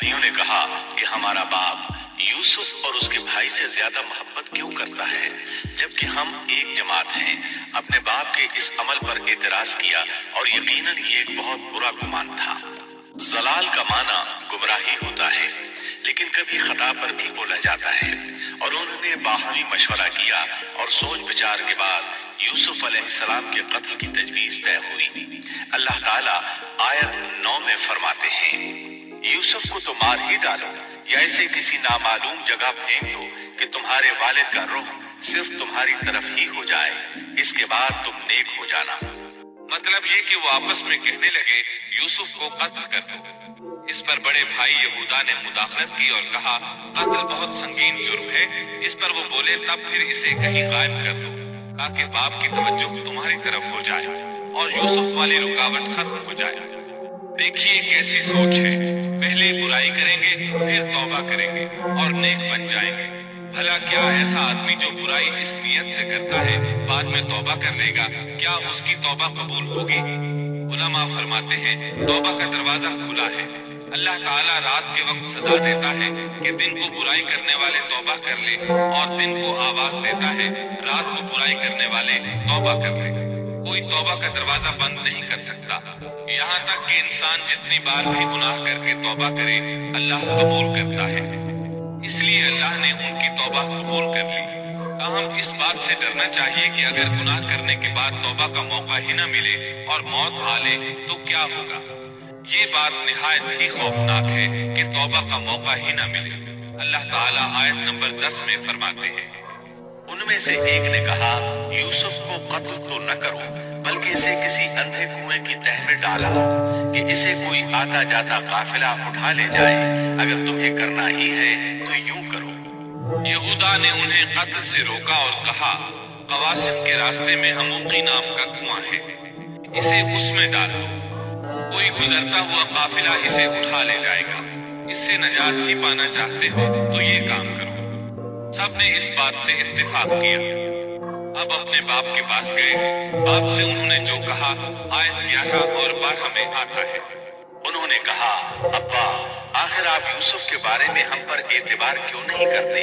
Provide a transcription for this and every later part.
भाइयों ने कहा कि हमारा बाप यूसुफ और उसके भाई से ज्यादा मोहब्बत क्यों करता है, जबकि हम एक जमात हैं। अपने बाप के इस अमल पर एतराज किया और यकीनन ये एक बहुत बुरा गुमान था। जलाल का माना गुमराही होता है, लेकिन कभी खता पर भी बोला जाता है। और उन्होंने बाहमी मशवरा किया और सोच विचार के बाद यूसुफ अलैहिस्सलाम के कत्ल की तजवीज तय हुई। अल्लाह ताला आयत 9 में फरमाते हैं, यूसुफ को तो मार ही डालो या इसे किसी नामालूम जगह फेंक दो कि तुम्हारे वालिद का रुख सिर्फ तुम्हारी तरफ ही हो जाए, इसके बाद तुम नेक हो जाना। मतलब ये कि वो आपस में कहने लगे यूसुफ को कत्ल कर दो। इस पर बड़े भाई यहूदा ने मुदाखलत की और कहा कत्ल बहुत संगीन जुर्म है। इस पर वो बोले तब फिर इसे कहीं गायब कर दो ताकि बाप की तवज्जो तुम्हारी तरफ हो जाए और यूसुफ वाली रुकावट खत्म हो जाए। देखिए कैसी सोच है, पहले बुराई करेंगे फिर तौबा करेंगे और नेक बन जाएंगे। भला क्या ऐसा आदमी जो बुराई इस नियत से करता है बाद में तौबा कर लेगा, क्या उसकी तौबा कबूल होगी? उलमा फरमाते हैं तौबा का दरवाजा खुला है। अल्लाह ताला रात के वक्त सदा देता है कि दिन को बुराई करने वाले तौबा कर ले और दिन को आवाज देता है रात को बुराई करने वाले तौबा कर ले। कोई तौबा का दरवाजा बंद नहीं कर सकता। यहाँ तक कि इंसान जितनी बार भी गुनाह करके तौबा करे अल्लाह कबूल करता है। इसलिए अल्लाह ने उनकी तौबा कबूल कर ली। ताहम इस बात से डरना चाहिए कि अगर गुनाह करने के बाद तौबा का मौका ही न मिले और मौत आ ले तो क्या होगा। ये बात निहायत ही खौफनाक है कि तौबा का मौका ही न मिले। अल्लाह ताला आयत नंबर 10 में फरमाते हैं, उनमें से एक ने कहा यूसुफ को कत्ल तो न करो, बल्कि इसे किसी अंधे कुएं की तह में डाला कि इसे कोई आता जाता काफिला उठा ले जाए। अगर तुम्हें करना ही है तो यूं करो। यहूदा ने उन्हें कत्ल से रोका और कहा कवासिफ के रास्ते में हमूकी नाम का कुआं है, इसे उसमें डाल दो। कोई गुजरता हुआ काफिला इसे उठा ले जाएगा। इससे नजात ही पाना चाहते हो तो ये काम करो। सब ने इस बात से इत्तेफाक किया। अब अपने बाप के पास गए। बाप से उन्होंने जो कहा आयत 11 और 12 में आता है। उन्होंने कहा अब्बा, आखिर आप यूसुफ के बारे में हम पर एतबार क्यों नहीं करते?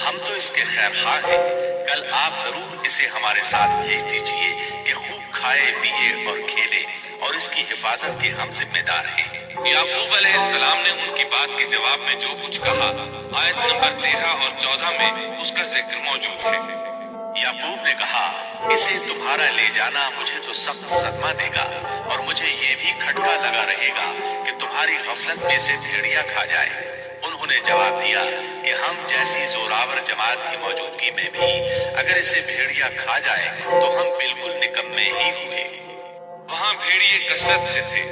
हम तो इसके खैरखा हैं। कल आप जरूर इसे हमारे साथ भेज दीजिए कि खूब खाए पिए और खेले, और इसकी हिफाजत के हम जिम्मेदार हैं। याकूब अलैहिस्सलाम ने उनकी बात के जवाब में जो कुछ कहा आयत नंबर 13 और 14 में उसका जिक्र मौजूद है। याकूब ने कहा इसे तुम्हारा ले जाना मुझे तो सख्त सदमा देगा और मुझे ये भी खटका लगा रहेगा कि तुम्हारी गफलत में से भेड़िया खा जाए। उन्होंने जवाब दिया कि हम जैसी जोरावर जमात की मौजूदगी में भी अगर इसे भेड़िया खा जाए तो हम बिल्कुल निकम्मे ही हुए। वहाँ भेड़िए कसरत से थे,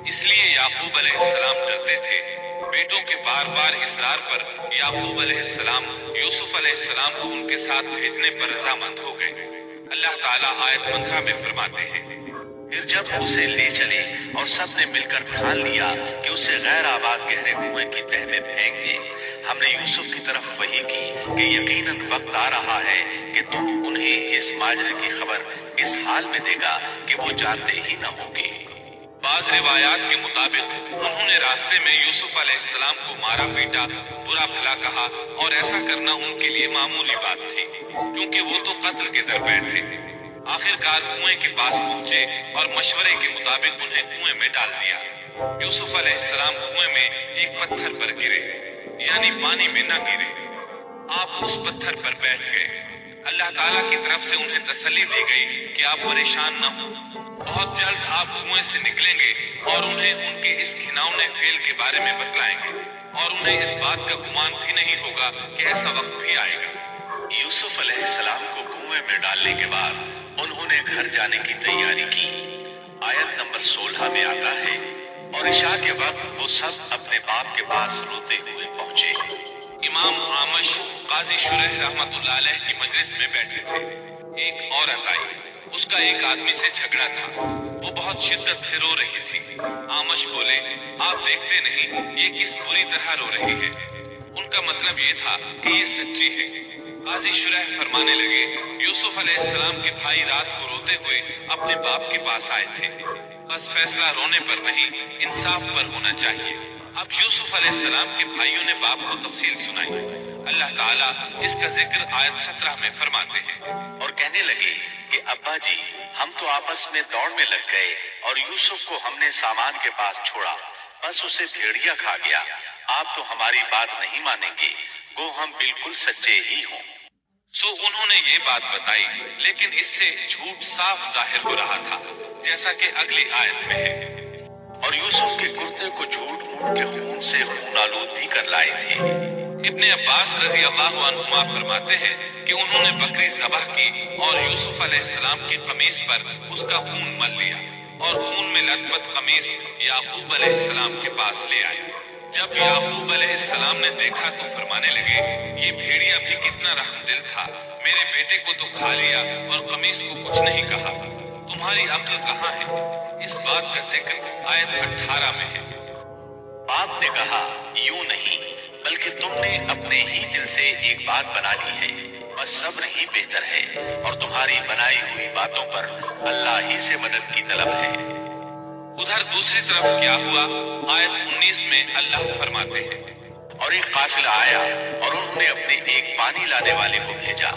इसलिए याकूब अलैहिस्सलाम डरते थे। बेटों के बार बार इसरार पर याकूब अलैहिस्सलाम यूसुफ अलैहिस्सलाम को उनके साथ भेजने पर रजामंद हो गए। अल्लाह ताला आयत 15 में फरमाते हैं, फिर जब उसे ले चले और सब ने मिलकर ठान लिया कि उसे गैर आबाद गहरे कुएं की तह में फेंक दे, हमने यूसुफ की तरफ वही की कि यकीनन वक्त आ रहा है कि तुम उन्हें इस माजरे की खबर इस हाल में देगा कि वो जानते ही न होंगे। बाज रिवायात के मुताबिक उन्होंने रास्ते में यूसुफ अलैहिस्सलाम को मारा पीटा, बुरा भला कहा और ऐसा करना उनके लिए मामूली बात थी क्योंकि वो तो कत्ल के दरपे थे। आखिरकार कुएं के पास पहुंचे और मशवरे के मुताबिक उन्हें कुएं में डाल दिया। यूसुफ अलैहिस्सलाम कुएं में एक पत्थर पर गिरे, यानी पानी में न गिरे। आप उस पत्थर पर बैठ गए। अल्लाह ताला की तरफ से उन्हें तसल्ली दी गई कि आप परेशान न हो, बहुत जल्द आप कुएं से निकलेंगे और उन्हें उनके इस घिनौने फेल के बारे में बतलाएंगे और उन्हें इस बात का गुमान भी नहीं होगा कि ऐसा वक्त भी आएगा। यूसुफ अलैहिस्सलाम को कुएं में डालने के बाद उन्होंने घर जाने की तैयारी की। आयत नंबर 16 में आता है, और इशा के वक्त वो सब अपने बाप के पास रोते हुए पहुंचे। इमाम आमश काजी शुरैह रहमतुल्लाह अलैह की मजलिस में बैठे थे। एक औरत आई, उसका एक आदमी से झगड़ा था। वो बहुत शिद्दत से रो रही थी। आमश बोले, आप देखते नहीं ये किस बुरी तरह रो रही है। उनका मतलब ये था कि ये सच्ची है। काजी शुरैह फरमाने लगे, यूसुफ अलैहिस्सलाम के भाई रात को रोते हुए अपने बाप के पास आए थे। बस फैसला रोने पर नहीं इंसाफ पर होना चाहिए। अब यूसुफ अलैहिस्सलाम के भाइयों ने बाप को तफसील सुनाई। अल्लाह ताला इसका जिक्र आयत 17 में फरमाते हैं। और कहने लगे कि अब्बा जी, हम तो आपस में दौड़ में लग गए और यूसुफ को हमने सामान के पास छोड़ा, बस उसे भेड़िया खा गया। आप तो हमारी बात नहीं मानेंगे, गो हम बिल्कुल सच्चे ही हों। सो उन्होंने ये बात बताई, लेकिन इससे झूठ साफ जाहिर हो रहा था, जैसा कि अगली आयत में है। और यूसुफ के कुर्ते को झूठ मूठ के खून से खून आलूद भी कर लाए थे। इब्ने अब्बास रजी अल्लाह अन्हुमा फरमाते हैं कि उन्होंने बकरी ज़बह की और यूसुफ अलैहिस्सलाम की कमीज पर उसका खून मल लिया और खून में लथपथ कमीज याकूब अलैहिस्सलाम के पास ले आए। जब याकूब अलैहिस्सलाम ने देखा तो फरमाने लगे, ये भेड़िया भी कितना रहमदिल था, मेरे बेटे को तो खा लिया और कमीज को कुछ नहीं कहा। तुम्हारी अक्ल कहाँ है? इस बात का जिक्र आयत 18 में है। बाप ने कहा, यूं नहीं, बल्कि तुमने अपने ही दिल से एक बात बना ली है, बस सब्र ही बेहतर है और तुम्हारी बनाई हुई बातों पर अल्लाह ही से मदद की तलब है। उधर दूसरी तरफ क्या हुआ? आयत 19 में अल्लाह फरमाते हैं, और एक काफिला आया और उन्होंने अपने एक पानी लाने वाले को भेजा।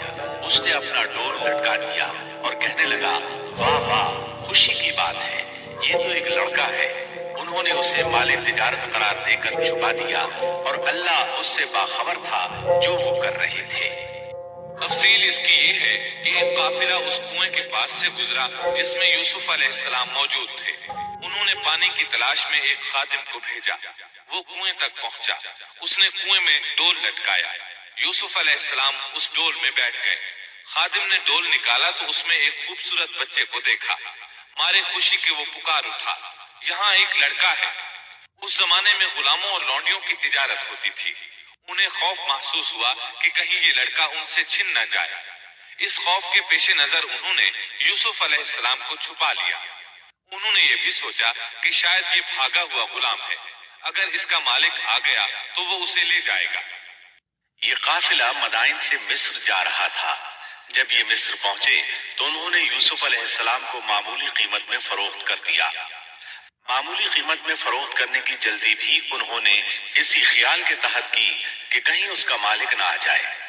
उसने अपना डोल लटका दिया और कहने लगा, वाह वाह, खुशी की बात है, ये तो एक लड़का है। उन्होंने उसे माले तिजारत करार देकर छुपा दिया और अल्लाह उससे बाखबर था जो वो कर रहे थे। तफसील इसकी ये है कि एक काफिला उस कुएं के पास से गुजरा जिसमें यूसुफ अलैहिस्सलाम मौजूद थे। उन्होंने पानी की तलाश में एक खादिम को भेजा। वो कुएं तक पहुंचा। उसने कुएं में डोल लटकाया। यूसुफ अलैहिस्सलाम उस डोल में बैठ गए। खादिम ने डोल निकाला तो उसमें एक खूबसूरत बच्चे को देखा। मारे खुशी के वो पुकार उठा, यहाँ एक लड़का है। उस जमाने में गुलामों और लौंडियों की तिजारत होती थी। उन्हें खौफ महसूस हुआ कि कहीं ये लड़का उनसे छिन न जाए। इस खौफ के पेश नजर उन्होंने यूसुफ अलैहिस्सलाम को छुपा लिया। उन्होंने ये भी सोचा कि शायद ये भागा हुआ गुलाम है, अगर इसका मालिक आ गया तो वो उसे ले जाएगा। ये काफिला मदाइन से मिस्र जा रहा था। जब ये मिस्र पहुंचे तो उन्होंने यूसुफ अलैहिस्सलाम को मामूली कीमत में फरोख्त कर दिया। मामूली कीमत में फरोख्त करने की जल्दी भी उन्होंने इसी ख्याल के तहत की कि कहीं उसका मालिक ना आ जाए।